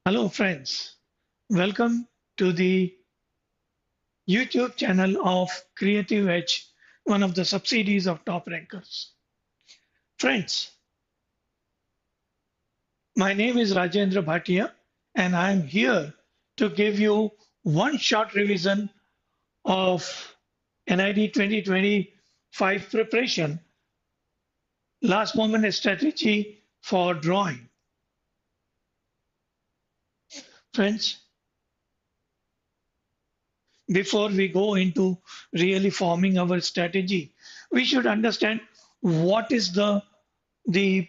Hello, friends. Welcome to the YouTube channel of Creative Edge, one of the subsidiaries of Top Rankers. Friends, my name is Rajendra Bhatia, and I am here to give you one short revision of NID 2025 preparation, last moment strategy for drawing. Friends, before we go into really forming our strategy, we should understand what is the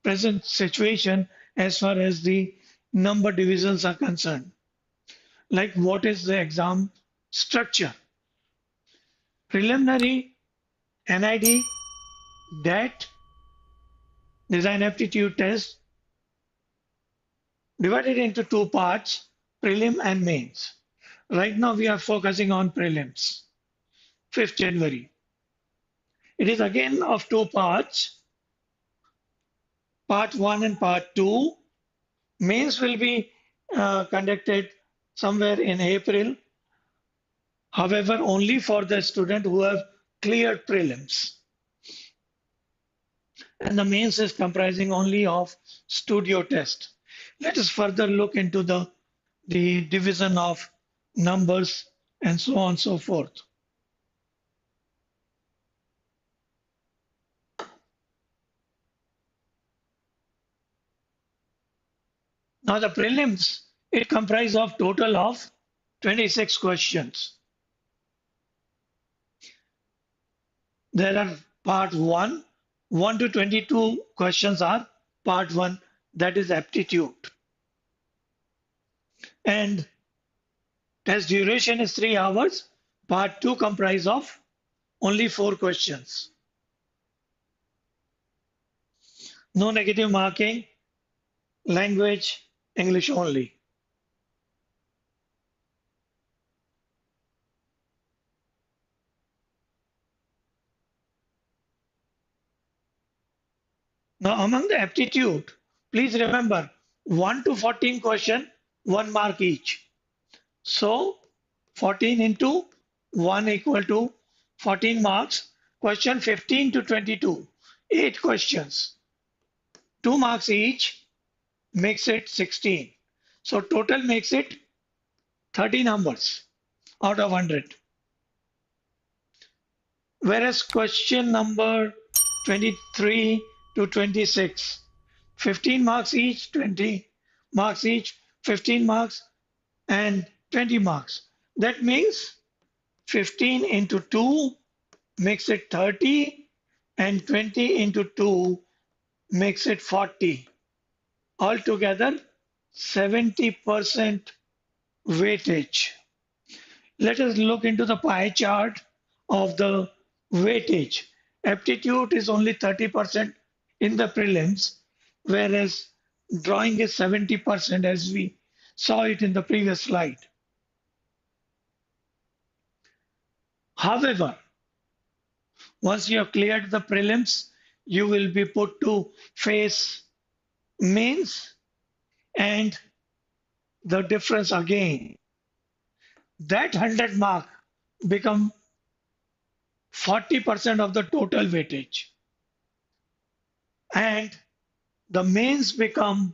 present situation as far as the number divisions are concerned. Like what is the exam structure? Preliminary, NID, DAT, design aptitude test, divided into two parts, prelim and mains. Right now we are focusing on prelims, 5th January. It is again of two parts, part 1 and part 2. Mains will be conducted somewhere in April. However, only for the student who have cleared prelims. And the mains is comprising only of studio test. Let us further look into the division of numbers and so on and so forth. Now the prelims, it comprises of total of 26 questions. There are part 1, 1 to 22 questions are part 1, that is aptitude. And test duration is 3 hours. Part 2 comprises of only 4 questions. No negative marking, language, English only. Now, among the aptitude, please remember 1 to 14 question, 1 mark each. So, 14 into 1 equal to 14 marks. Question 15 to 22, 8 questions, 2 marks each, makes it 16. So, total makes it 30 numbers out of 100. Whereas question number 23 to 26, 15 marks each, 20 marks each, 15 marks and 20 marks. That means 15 into 2 makes it 30 and 20 into 2 makes it 40. Altogether 70% weightage. Let us look into the pie chart of the weightage. Aptitude is only 30% in the prelims, whereas drawing is 70% as we saw it in the previous slide. However, once you have cleared the prelims, you will be put to face mains, and the difference again, that 100 mark become 40% of the total weightage, and the mains become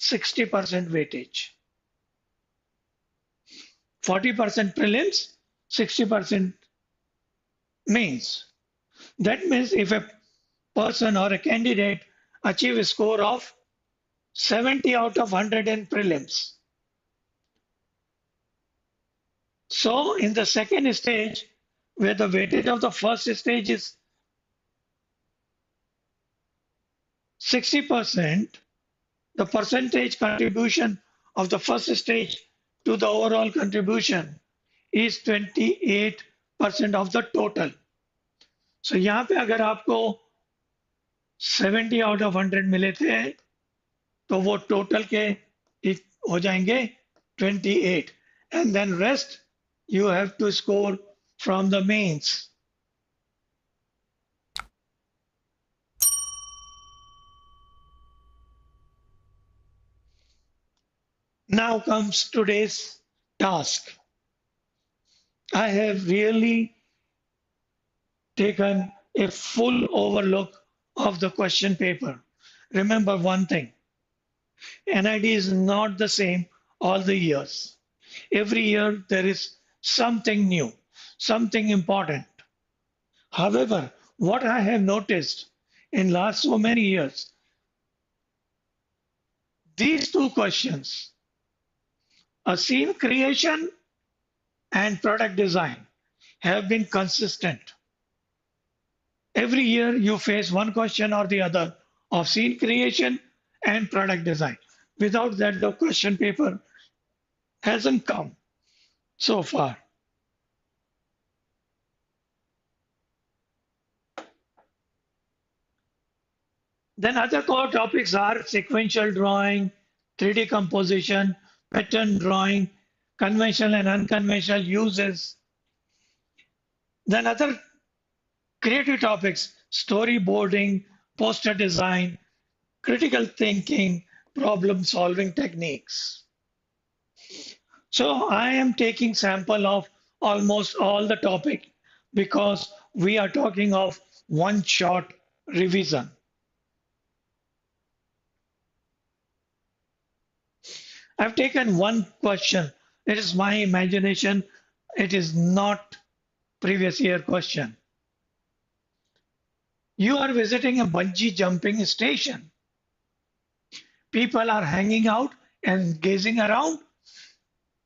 60% weightage. 40% prelims, 60% mains. That means if a person or a candidate achieve a score of 70 out of 100 in prelims, so in the second stage, where the weightage of the first stage is 60%, the percentage contribution of the first stage to the overall contribution is 28% of the total. So यहाँ पे अगर आपको 70 out of 100 मिले थे तो वो total के हो जाएंगे 28, and then rest you have to score from the mains. Now comes today's task. I have really taken a full overlook of the question paper. Remember one thing, NID is not the same all the years. Every year there is something new, something important. However, what I have noticed in last so many years, these two questions, a scene creation and product design, have been consistent. Every year you face one question or the other of scene creation and product design. Without that, the question paper hasn't come so far. Then other core topics are sequential drawing, 3D composition, pattern drawing, conventional and unconventional uses. Then other creative topics, storyboarding, poster design, critical thinking, problem solving techniques. So I am taking sample of almost all the topic because we are talking of one shot revision. I've taken one question. It is my imagination. It is not previous year question. You are visiting a bungee jumping station. People are hanging out and gazing around.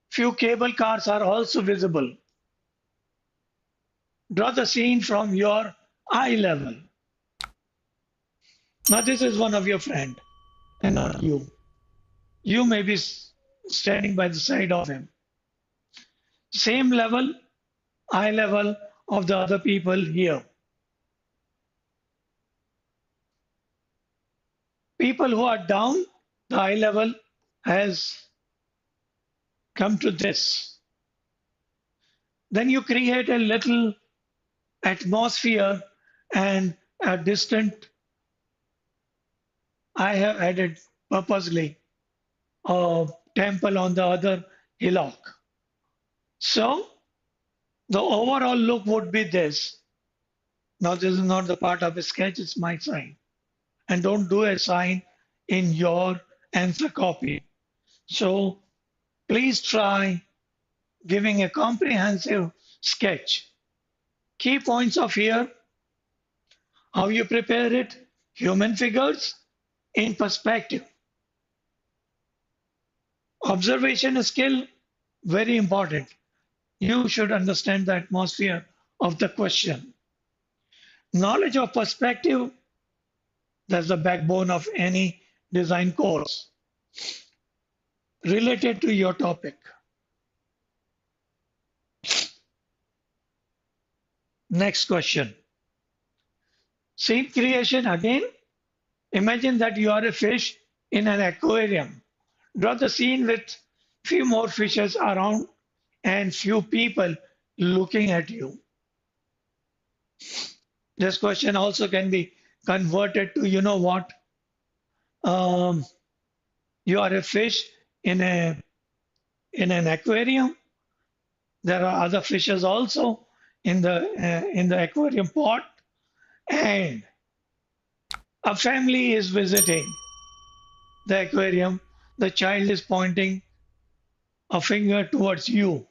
Few cable cars are also visible. Draw the scene from your eye level. Now this is one of your friend and not you. You may be standing by the side of him. Same level, eye level of the other people here. People who are down, the eye level has come to this. Then you create a little atmosphere and a distant, I have added purposely a temple on the other hillock. So the overall look would be this. Now this is not the part of a sketch, it's my sign. And don't do a sign in your answer copy. So please try giving a comprehensive sketch. Key points of here, how you prepare it, human figures in perspective. Observation skill, very important. You should understand the atmosphere of the question. Knowledge of perspective, that's the backbone of any design course related to your topic. Next question. Scene creation again. Imagine that you are a fish in an aquarium. Draw the scene with few more fishes around and few people looking at you. This question also can be converted to, you know what? You are a fish in an aquarium. There are other fishes also in the aquarium pot, and a family is visiting the aquarium. The child is pointing a finger towards you.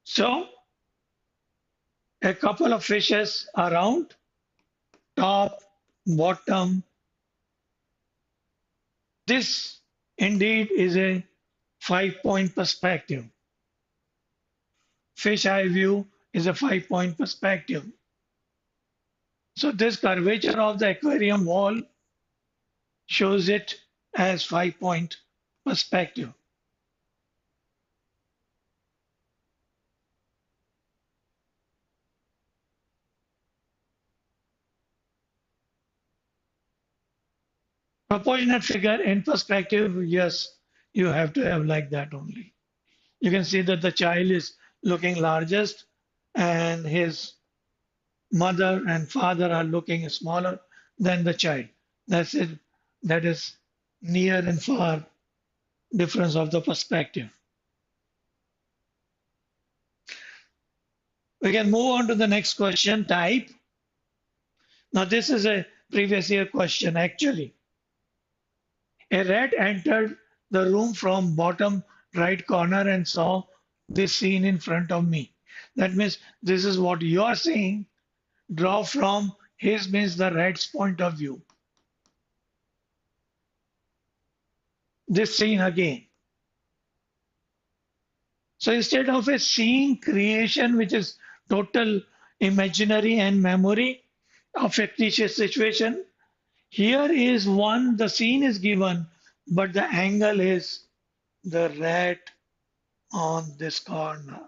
So a couple of fishes around, top, bottom. This indeed is a 5-point perspective. Fish eye view is a 5-point perspective. So this curvature of the aquarium wall shows it as 5-point perspective. Proportionate figure in perspective, yes, you have to have like that only. You can see that the child is looking largest and his mother and father are looking smaller. than the child. That's it. That is near and far difference of the perspective. We can move on to the next question type. Now, this is a previous year question actually. A rat entered the room from bottom right corner and saw this scene in front of me. That means this is what you are saying. Draw from his means the rat's point of view. This scene again. So instead of a scene creation, which is total imaginary and memory of fictitious situation, here is one, the scene is given, but the angle is the rat on this corner.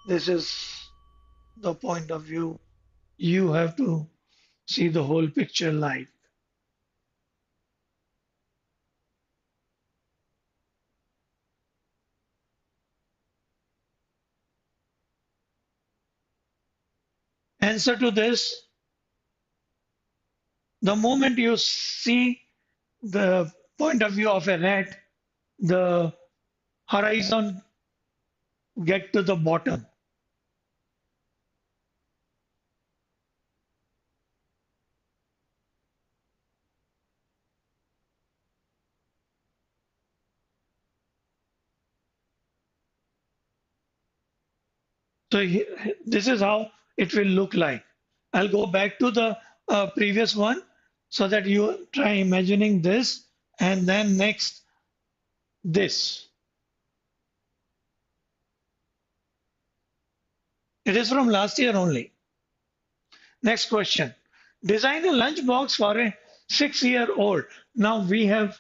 This is the point of view. You have to see the whole picture live. Answer to this, the moment you see the point of view of a rat, the horizon get to the bottom. So this is how it will look like. I'll go back to the previous one so that you try imagining this and then next this. It is from last year only. Next question. Design a lunchbox for a 6-year-old. Now we have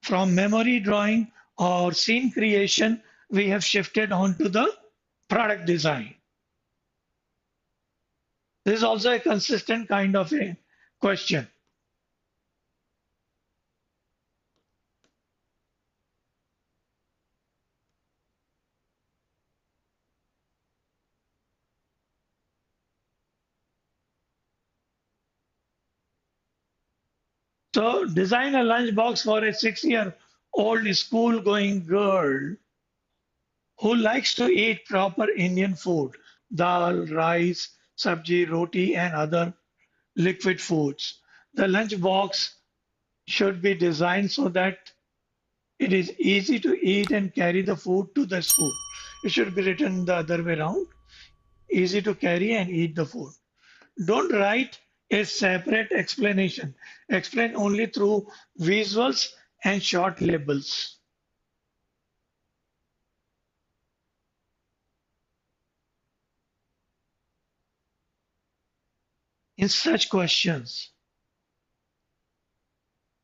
from memory drawing or scene creation, we have shifted on to the product design. This is also a consistent kind of a question. So design a lunchbox for a 6-year-old school-going girl who likes to eat proper Indian food, dal, rice, sabji, roti, and other liquid foods. The lunchbox should be designed so that it is easy to eat and carry the food to the school. It should be written the other way around. Easy to carry and eat the food. Don't write a separate explanation. Explain only through visuals and short labels. In such questions,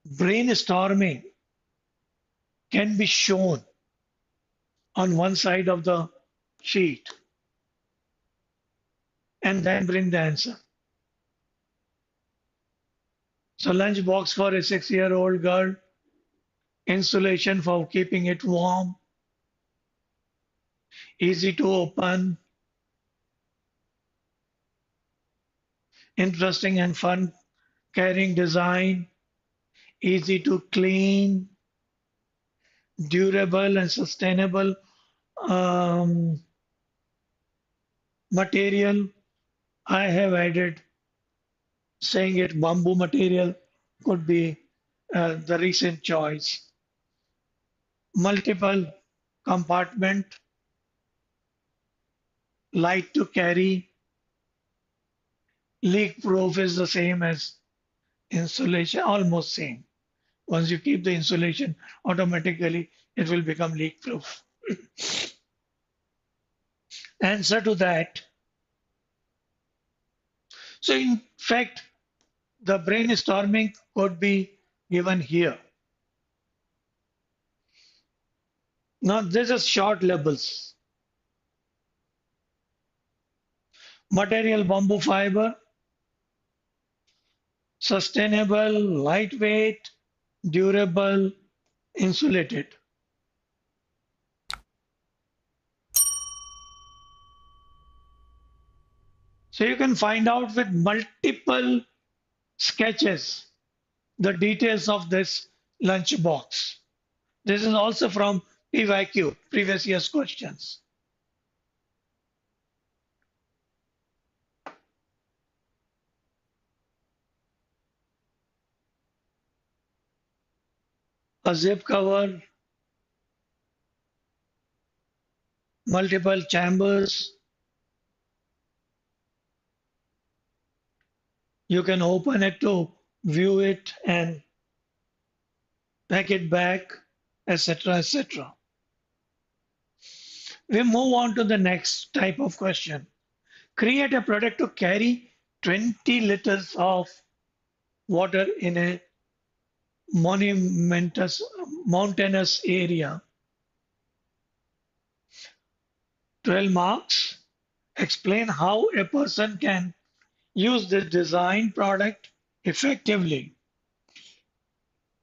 brainstorming can be shown on one side of the sheet and then bring the answer. So lunchbox for a 6-year-old girl, insulation for keeping it warm, easy to open, interesting and fun carrying design, easy to clean, durable and sustainable um, material. I have added saying it bamboo material could be the recent choice. Multiple compartment, light to carry, leak proof is the same as insulation, almost same. Once you keep the insulation, automatically it will become leak proof. Answer to that. So in fact, the brainstorming could be given here. Now this is short labels. Material bamboo fiber, sustainable, lightweight, durable, insulated. So you can find out with multiple sketches the details of this lunch box. This is also from PYQ, previous year's questions. A zip cover, multiple chambers. You can open it to view it and pack it back, etc., etc. We move on to the next type of question. Create a product to carry 20 liters of water in a monumentous mountainous area. 12 marks. Explain how a person can use this design product effectively.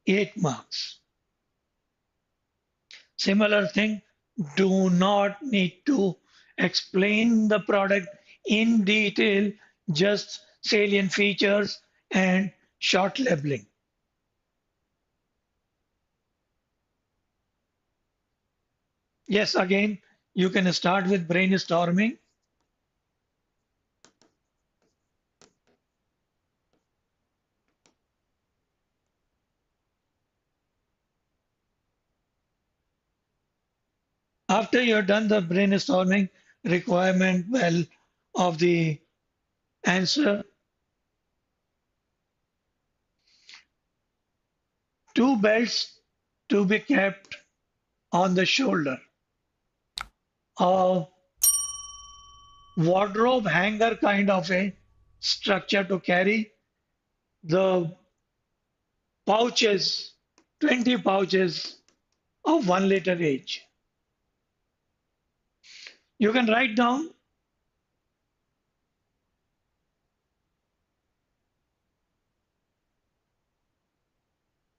8 marks. Similar thing, do not need to explain the product in detail, just salient features and short labeling. Yes, again, you can start with brainstorming. After you've done the brainstorming requirement well of the answer, two belts to be kept on the shoulder. A wardrobe hanger kind of a structure to carry the pouches, 20 pouches of 1 liter each. You can write down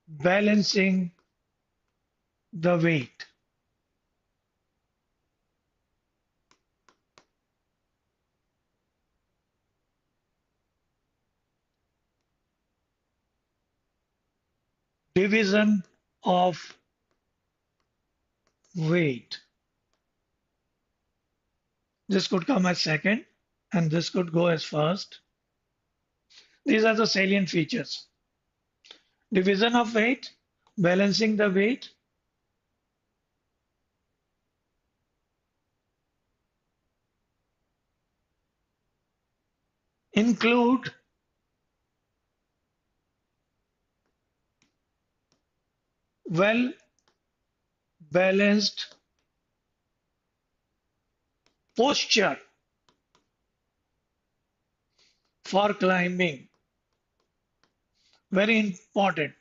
balancing the weight. Division of weight. This could come as second and this could go as first. These are the salient features. Division of weight, balancing the weight, include well balanced posture for climbing. Very important.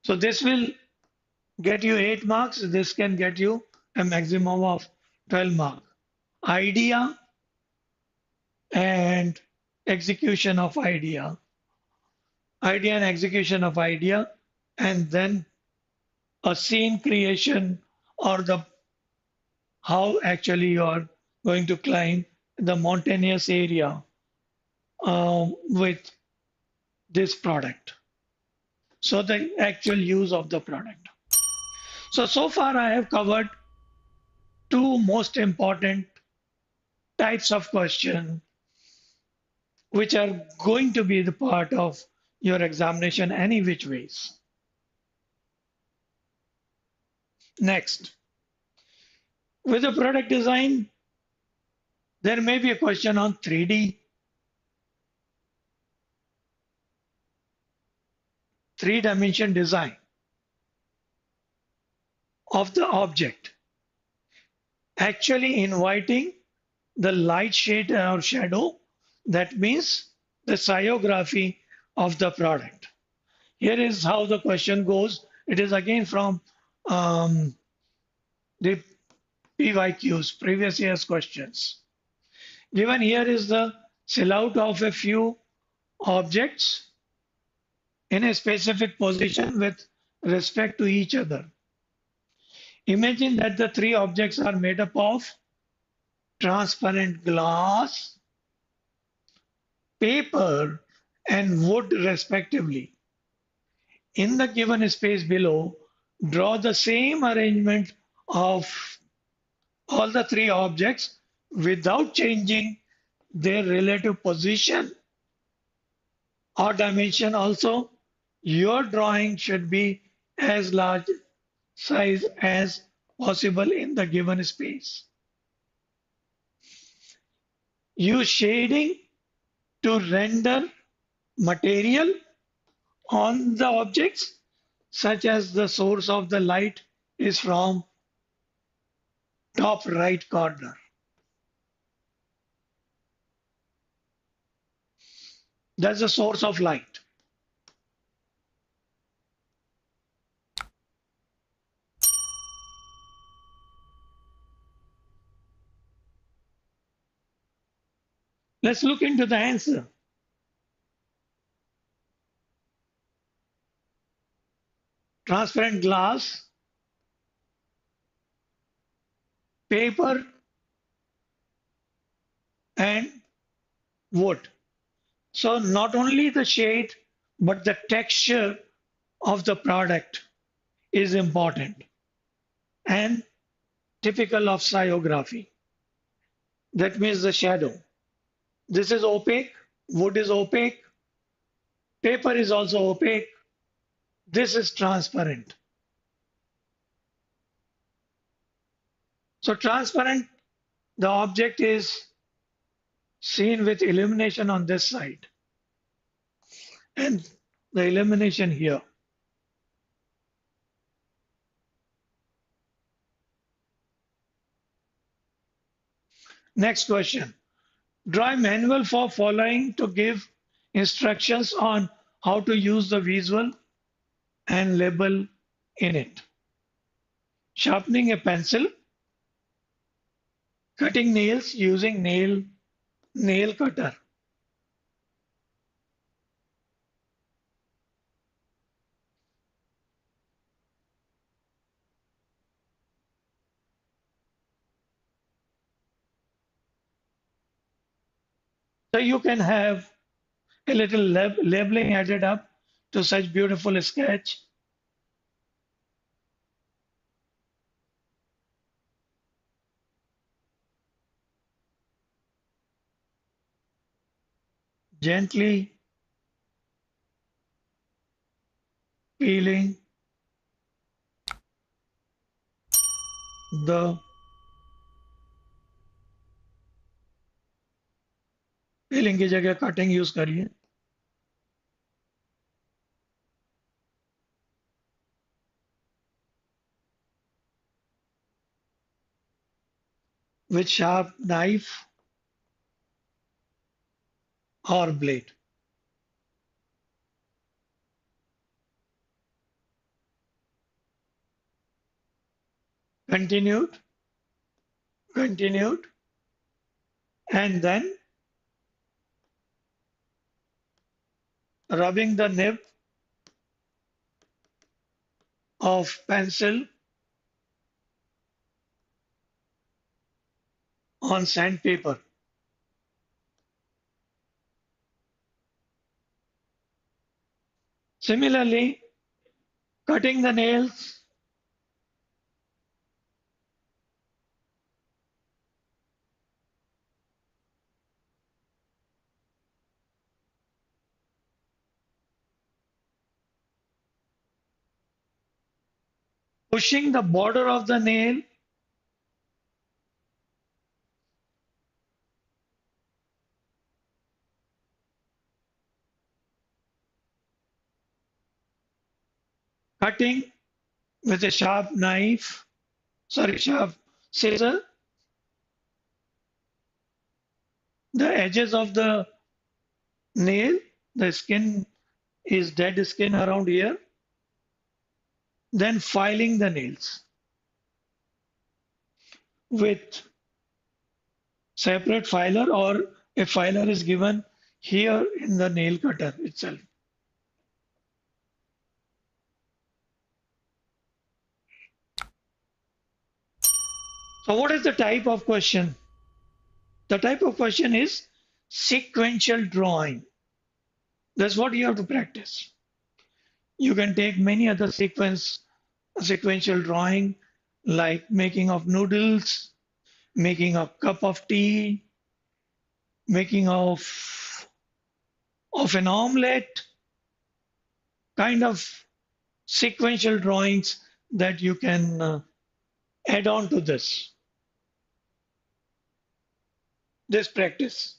So this will get you 8 marks. This can get you a maximum of 12 marks. Idea and execution of idea. Idea and execution of idea. And then a scene creation or the how actually you are going to climb the mountainous area with this product. So the actual use of the product. So far I have covered two most important types of question which are going to be the part of your examination any which ways. Next, with the product design, there may be a question on 3D, three-dimension design of the object, actually inviting the light shade or shadow. That means the sciography of the product. Here is how the question goes. It is again from the PYQs, previous year's questions. Given here is the silhouette of a few objects in a specific position with respect to each other. Imagine that the three objects are made up of transparent glass, paper, and wood respectively. In the given space below, draw the same arrangement of all the three objects without changing their relative position or dimension. Also, your drawing should be as large size as possible in the given space. Use shading to render material on the objects, such as the source of the light is from top right corner. That's the source of light. Let's look into the answer. Transparent glass, paper, and wood. So not only the shade, but the texture of the product is important and typical of sciography. That means the shadow. This is opaque, wood is opaque, paper is also opaque, this is transparent. So transparent, the object is seen with illumination on this side and the illumination here. Next question. Draw a manual for following to give instructions on how to use the visual and label in it. Sharpening a pencil, cutting nails using nail cutter. So you can have a little labeling added up to such beautiful sketch. Gently peeling the peeling की जगह cutting use करिए. With sharp knife or blade. Continued, continued, and then rubbing the nib of pencil on sandpaper. Similarly, cutting the nails, pushing the border of the nail cutting with a sharp knife, sorry, sharp scissor, the edges of the nail, the skin is dead skin around here, then filing the nails with separate filer or a filer is given here in the nail cutter itself. So what is the type of question? The type of question is sequential drawing. That's what you have to practice. You can take many other sequential drawing like making of noodles, making a cup of tea, making of an omelette, kind of sequential drawings that you can add on to this practice.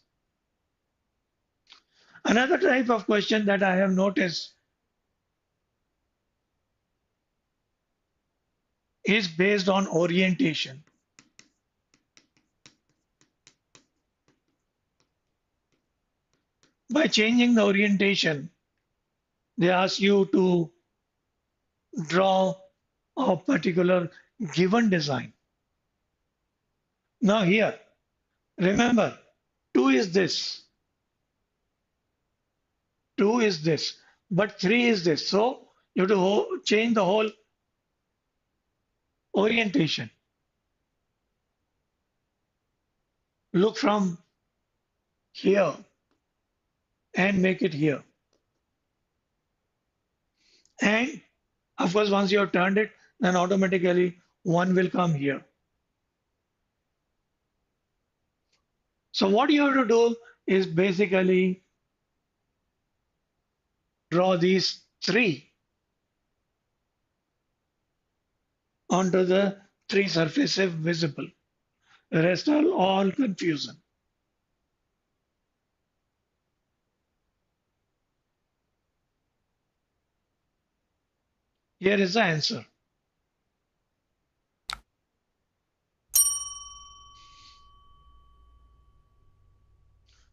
Another type of question that I have noticed is based on orientation. By changing the orientation, they ask you to draw a particular given design. Now here, remember, 2 is this, 2 is this, but 3 is this. So you have to change the whole orientation. Look from here and make it here. And of course, once you have turned it, then automatically 1 will come here. So what you have to do is basically draw these 3 onto the 3 surfaces visible. The rest are all confusion. Here is the answer.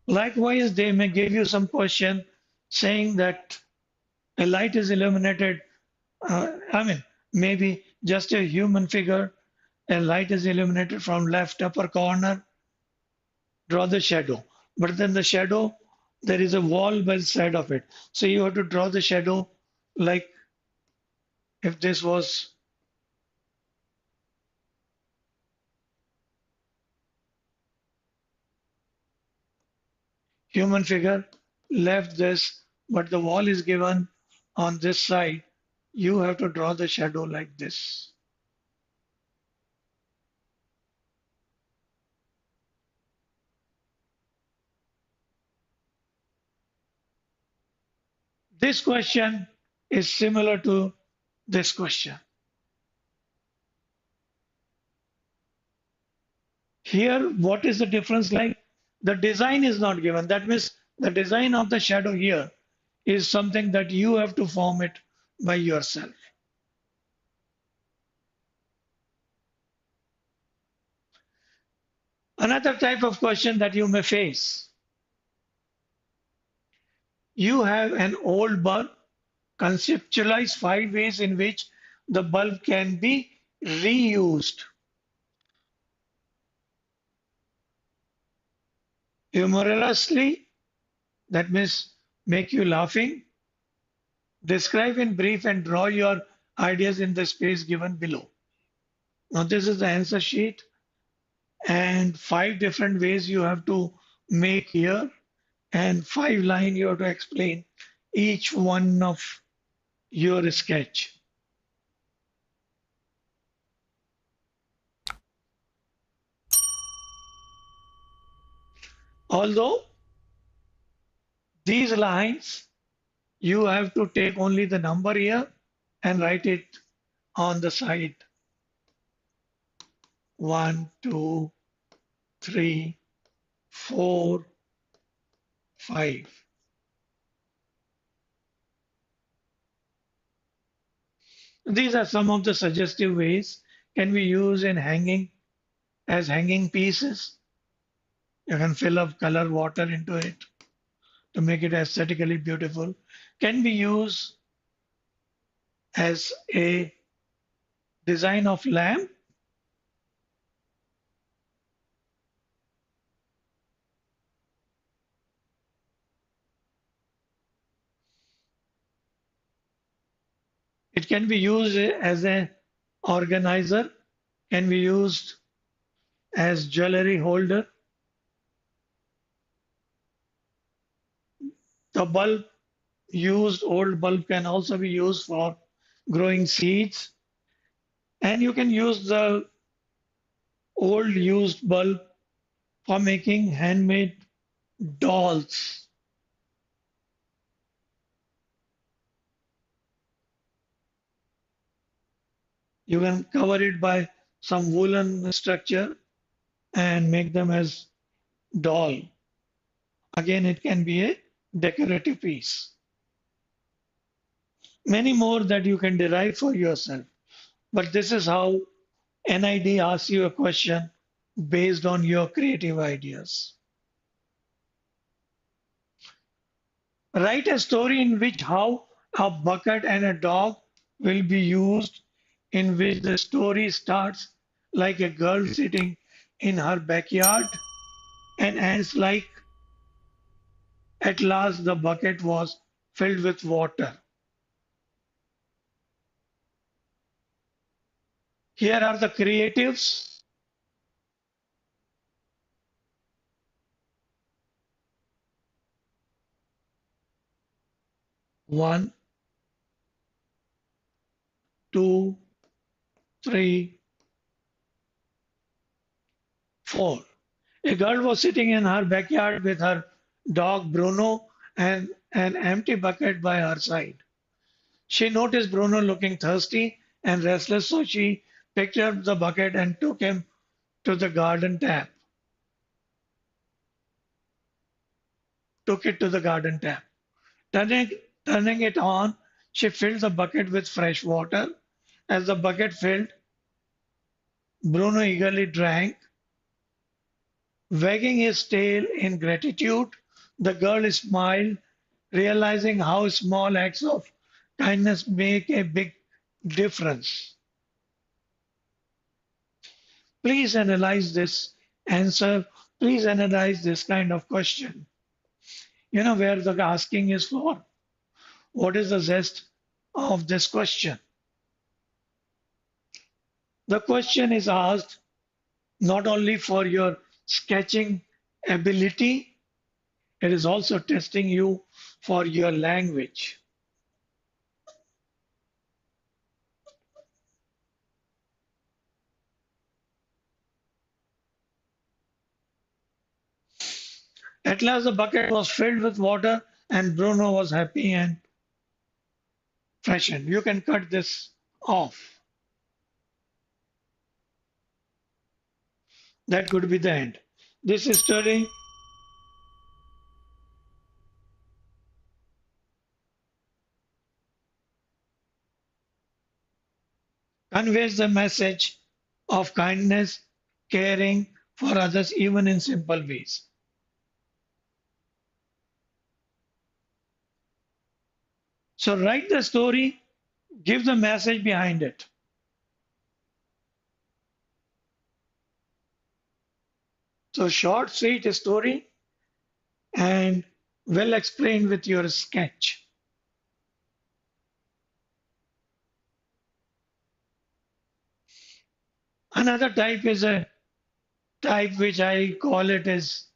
Likewise, they may give you some question saying that a light is illuminated. Maybe just a human figure. A light is illuminated from left upper corner. Draw the shadow. But then the shadow, there is a wall by the side of it. So you have to draw the shadow like if this was human figure, left this, but the wall is given on this side. You have to draw the shadow like this. This question is similar to this question. Here, what is the difference like? The design is not given. That means the design of the shadow here is something that you have to form it by yourself. Another type of question that you may face. You have an old bulb, conceptualize 5 ways in which the bulb can be reused. Humorously, that means make you laughing. Describe in brief and draw your ideas in the space given below. Now, this is the answer sheet, and 5 different ways you have to make here, and 5 lines you have to explain each one of your sketch. Although these lines, you have to take only the number here and write it on the side. 1, 2, 3, 4, 5. These are some of the suggestive ways can be used in hanging as hanging pieces. You can fill up color water into it to make it aesthetically beautiful. Can be used as a design of lamp. It can be used as an organizer, can be used as jewelry holder. The bulb used, old bulb can also be used for growing seeds. And you can use the old used bulb for making handmade dolls. You can cover it by some woolen structure and make them as doll. Again, it can be a decorative piece. Many more that you can derive for yourself. But this is how NID asks you a question based on your creative ideas. Write a story in which how a bucket and a dog will be used, in which the story starts like a girl sitting in her backyard and ends like at last the bucket was filled with water. Here are the creatives. One, two, three, four. A girl was sitting in her backyard with her dog Bruno and an empty bucket by her side. She noticed Bruno looking thirsty and restless, so she picked up the bucket and took him to the garden tap. Took it to the garden tap. Turning, turning it on, she filled the bucket with fresh water. As the bucket filled, Bruno eagerly drank. Wagging his tail in gratitude, the girl smiled, realizing how small acts of kindness make a big difference. Please analyze this answer. Please analyze this kind of question. You know where the asking is for. What is the zest of this question? The question is asked not only for your sketching ability, it is also testing you for your language. At last, the bucket was filled with water, and Bruno was happy and freshened. You can cut this off. That could be the end. This story conveys the message of kindness, caring for others, even in simple ways. So, write the story, give the message behind it. So, short, sweet story and well explained with your sketch. Another type is a type which I call it is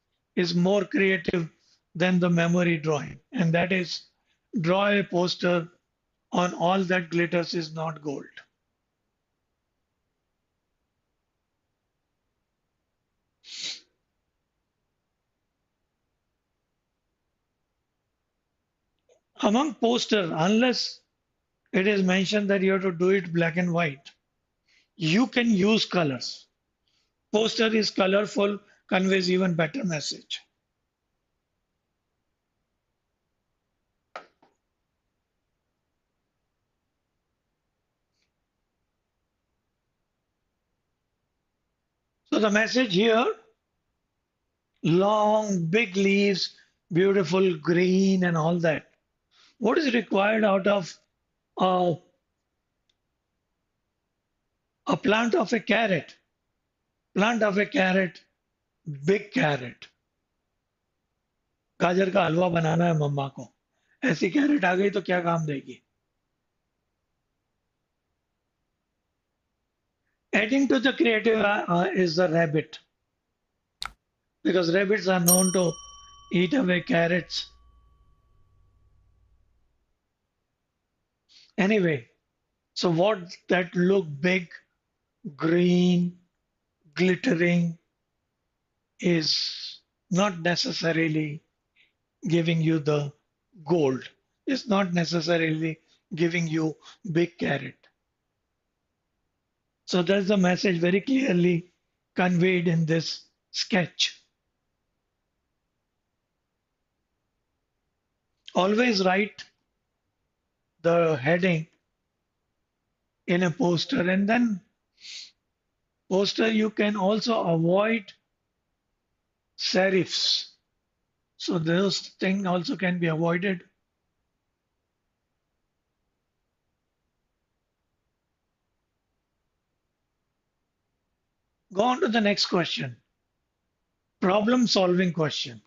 more creative than the memory drawing, and that is draw a poster on all that glitters is not gold. Among poster, unless it is mentioned that you have to do it black and white, you can use colors. Poster is colorful, conveys even better message. So the message here, long, big leaves, beautiful green and all that. What is required out of a, a plant of a carrot? Plant of a carrot, big carrot. गाजर का हलवा बनाना है मम्मा को. ऐसी carat आ गई तो क्या काम देगी? Adding to the creative is the rabbit. because rabbits are known to eat away carrots. Anyway, so what that look big, green, glittering is not necessarily giving you the gold. It's not necessarily giving you big carrot. So that's the message very clearly conveyed in this sketch. Always write the heading in a poster, and then poster you can also avoid serifs. So those things also can be avoided. Go on to the next question. Problem solving question.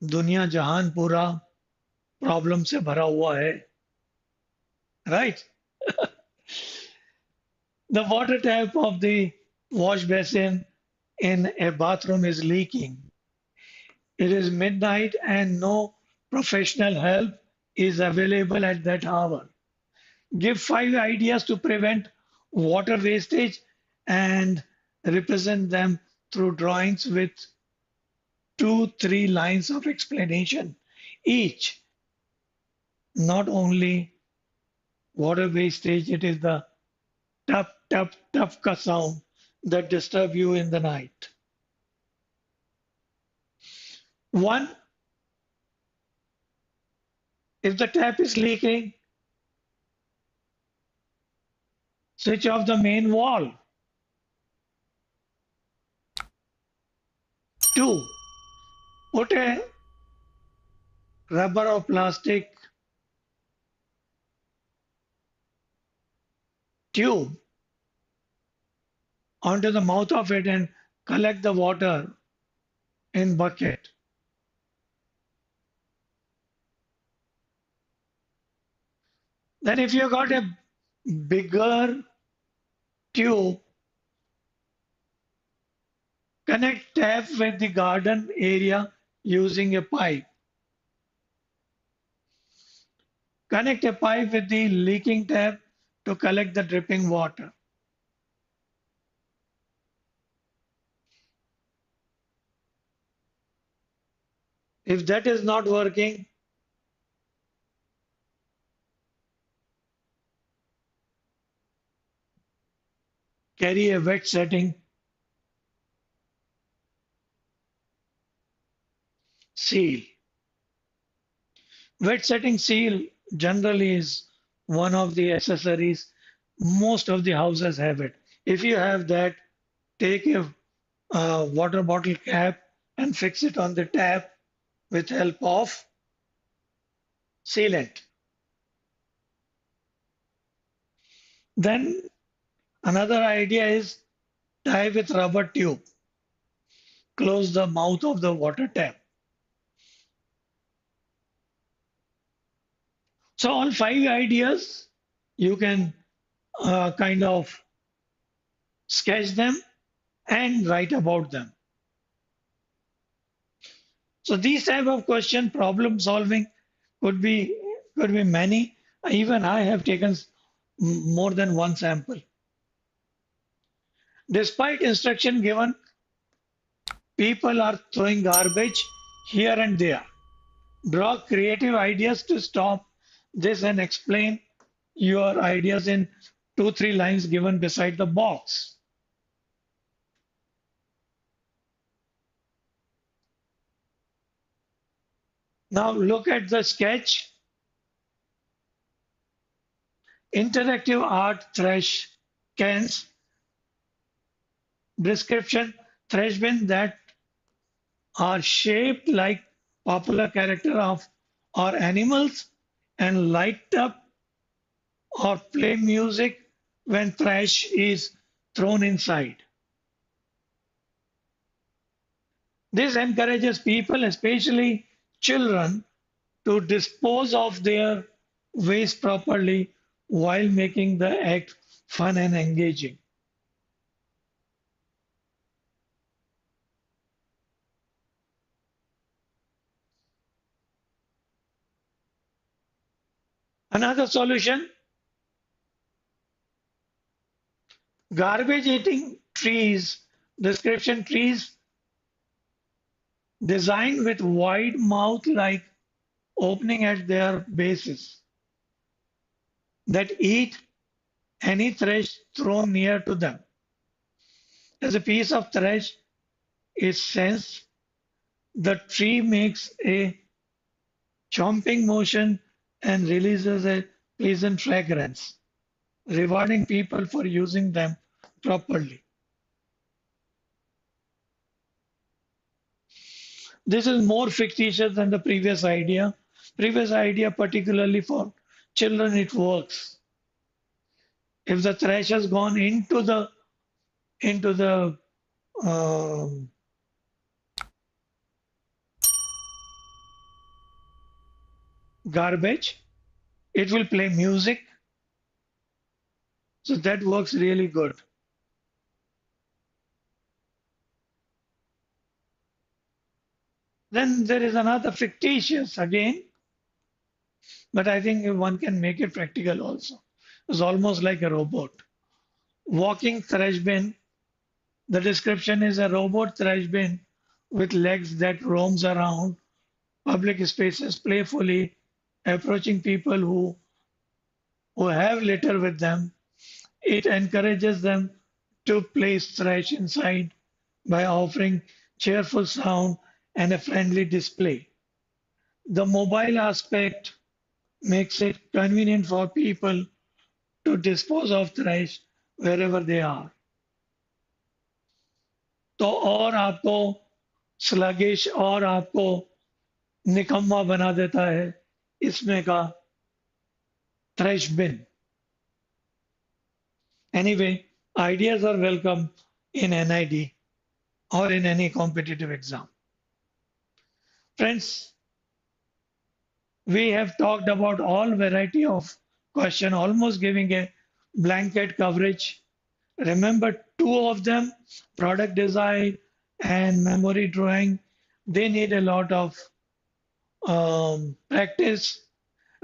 दुनिया जहान पूरा problem से भरा हुआ है, right? The water tap of the wash basin in a bathroom is leaking. It is midnight and no professional help is available at that hour. Give 5 ideas to prevent water wastage and represent them through drawings with 2-3 lines of explanation each. Not only water wastage, it is the tap, tap, tap ka sound that disturb you in the night. One, if the tap is leaking, switch off the main wall. Two, put a rubber or plastic tube onto the mouth of it and collect the water in bucket. Then if you got a bigger tube, connect tap with the garden area using a pipe. Connect a pipe with the leaking tap to collect the dripping water. If that is not working, carry a wet setting seal. Wet setting seal generally is one of the accessories. Most of the houses have it. If you have that, take a water bottle cap and fix it on the tap with help of sealant. Then another idea is tie with rubber tube. Close the mouth of the water tap. So all 5 ideas, you can kind of sketch them and write about them. So these type of question, problem solving, could be many. Even I have taken more than one sample. Despite instruction given, people are throwing garbage here and there. Draw creative ideas to stop this and explain your ideas in 2-3 lines given beside the box. Now look at the sketch. Interactive art trash cans. Description: trash bin that are shaped like popular character of or animals and light up or play music when trash is thrown inside. This encourages people, especially children, to dispose of their waste properly while making the act fun and engaging. Another solution, garbage eating trees, description trees designed with wide mouth like opening at their bases that eat any trash thrown near to them. As a piece of trash is sensed, the tree makes a chomping motion and releases a pleasant fragrance, rewarding people for using them properly. This is more fictitious than the previous idea. Previous idea, particularly for children, it works. If the trash has gone into the um, garbage, it will play music. So that works really good. Then there is another fictitious again, but I think one can make it practical also. It's almost like a robot. Walking trash bin. The description is a robot trash bin with legs that roams around public spaces playfully, approaching people who have litter with them. It encourages them to place trash inside by offering cheerful sound and a friendly display. The mobile aspect makes it convenient for people to dispose of trash wherever they are. तो और आपको sluggish और आपको निकम्मा बना देता है इसमें का trash bin. Anyway, ideas are welcome in NID or in any competitive exam. Friends, we have talked about all variety of question, almost giving a blanket coverage. Remember two of them, product design and memory drawing. They need a lot of practice.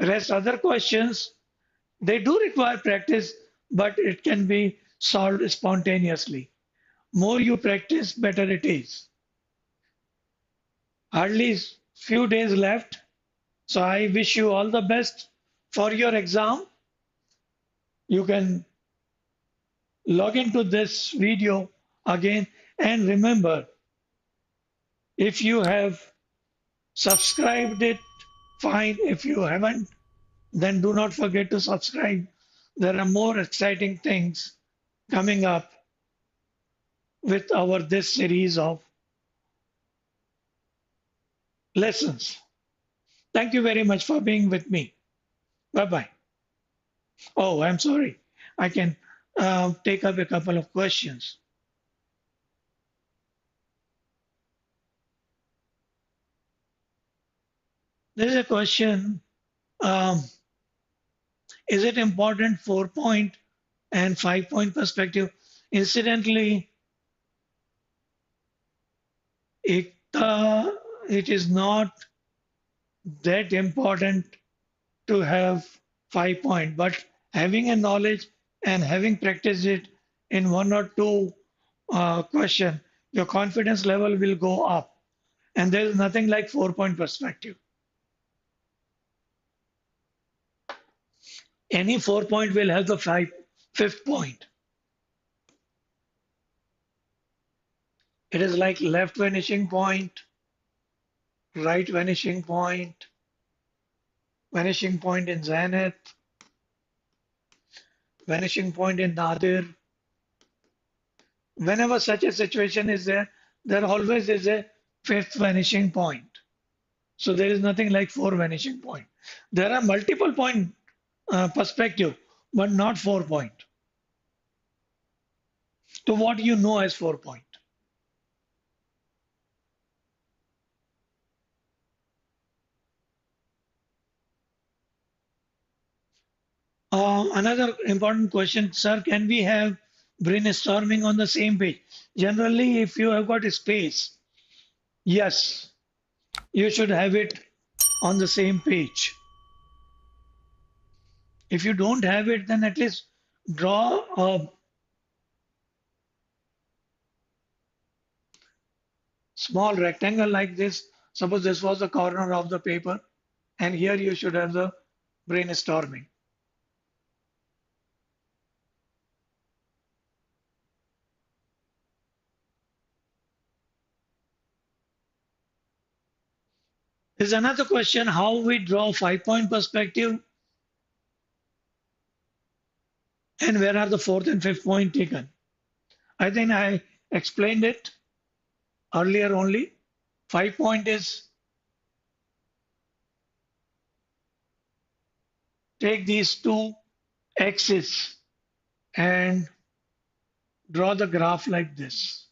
Rest other questions, they do require practice, but it can be solved spontaneously. More you practice, better it is. Hardly few days left. So I wish you all the best for your exam. You can log into this video again and remember, if you have subscribed it, fine. If you haven't, then do not forget to subscribe. There are more exciting things coming up with our this series of lessons. Thank you very much for being with me. Bye bye. Oh, I'm sorry. I can take up a couple of questions. There is a question. Um, is it important 4 point and 5 point perspective? Incidentally, it, it is not that important to have 5 point, but having a knowledge and having practiced it in one or two question, your confidence level will go up. And there is nothing like 4 point perspective. Any 4 point will have the fifth point. It is like left vanishing point, right vanishing point in zenith, vanishing point in nadir. Whenever such a situation is there, there always is a fifth vanishing point. So there is nothing like four vanishing point. There are multiple point perspective, but not 4 point. To what you know as 4 point. Another important question, sir, can we have brainstorming on the same page? Generally, if you have got a space, yes, you should have it on the same page. If you don't have it, then at least draw a small rectangle like this. Suppose this was the corner of the paper, and here you should have the brainstorming. There's another question, how we draw 5 point perspective and where are the fourth and fifth point taken. I think I explained it earlier only. 5 point is take these two axes and draw the graph like this.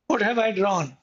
What have I drawn?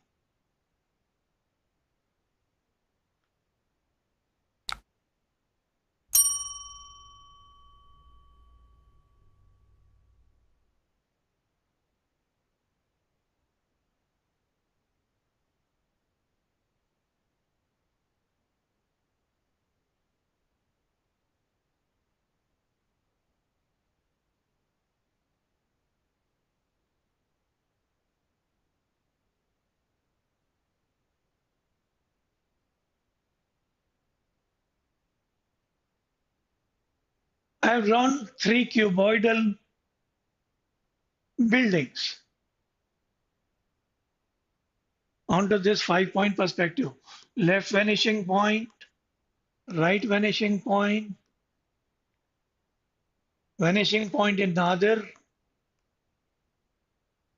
I have drawn three cuboidal buildings onto this 5 point perspective. Left vanishing point, right vanishing point in Nadir,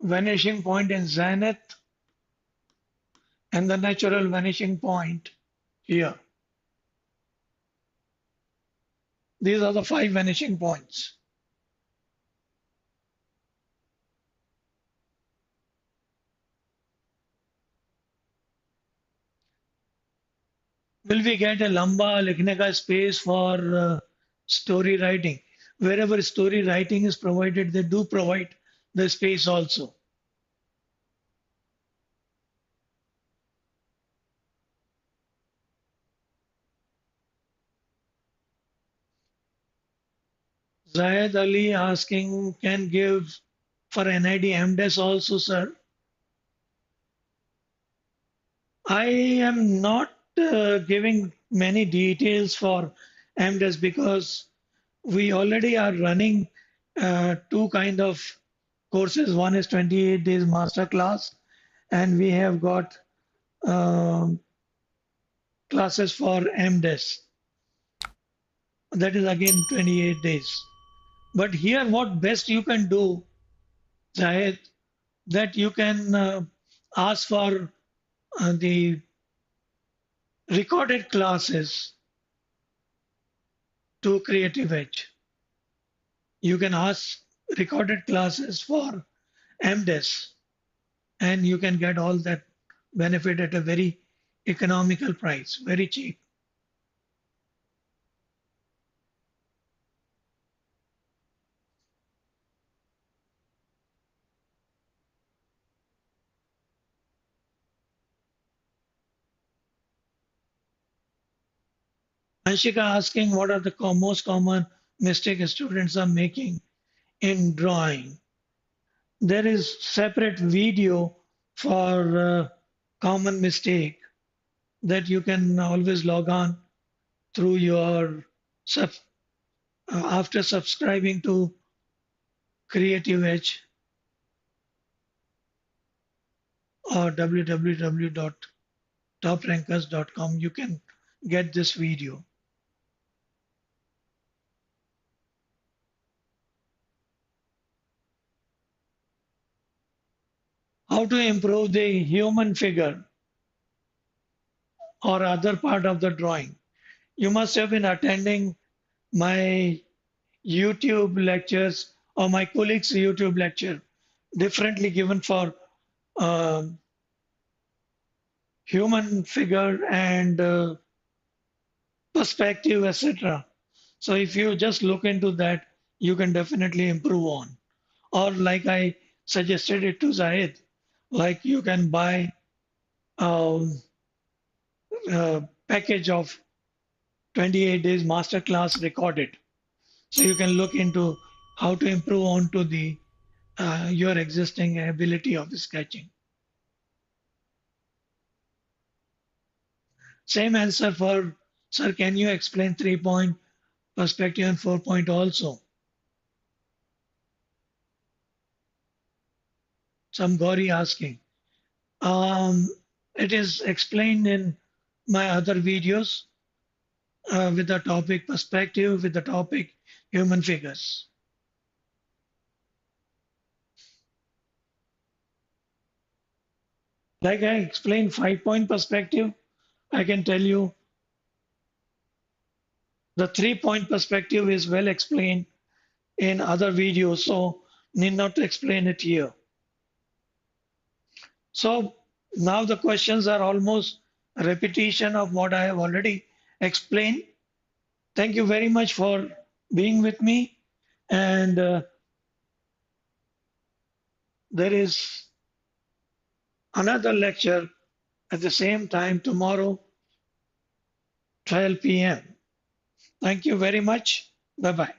vanishing point in zenith, and the natural vanishing point here. These are the 5 vanishing points. Will we get a lamba likhne ka space for story writing? Wherever story writing is provided, they do provide the space also. Zayed Ali asking, can give for NID MDES also, sir? I am not giving many details for MDES because we already are running two kind of courses. One is 28 days master class, and we have got um classes for MDES. That is again 28 days. But here, what best you can do, Zahid, that you can ask for the recorded classes to Creative Edge. You can ask recorded classes for MDES, and you can get all that benefit at a very economical price, very cheap. Anshika asking what are the most common mistakes students are making in drawing. There is separate video for common mistake that you can always log on through your sub, after subscribing to Creative Edge or www.toprankers.com, you can get this video. How to improve the human figure or other part of the drawing. You must have been attending my YouTube lectures or my colleagues' YouTube lecture, differently given for um human figure and perspective, etc. So if you just look into that, you can definitely improve on. Or like I suggested it to Zahid, like you can buy um, a package of 28 days masterclass recorded. So you can look into how to improve on to the your existing ability of sketching. Same answer for sir. Can you explain 3-point perspective and 4-point also? Some Gauri asking. Um, it is explained in my other videos with the topic perspective, with the topic human figures. Like I explained 5-point perspective, I can tell you the 3-point perspective is well explained in other videos, so need not to explain it here. So now the questions are almost a repetition of what I have already explained. Thank you very much for being with me. And there is another lecture at the same time tomorrow, 12 p.m. Thank you very much. Bye bye.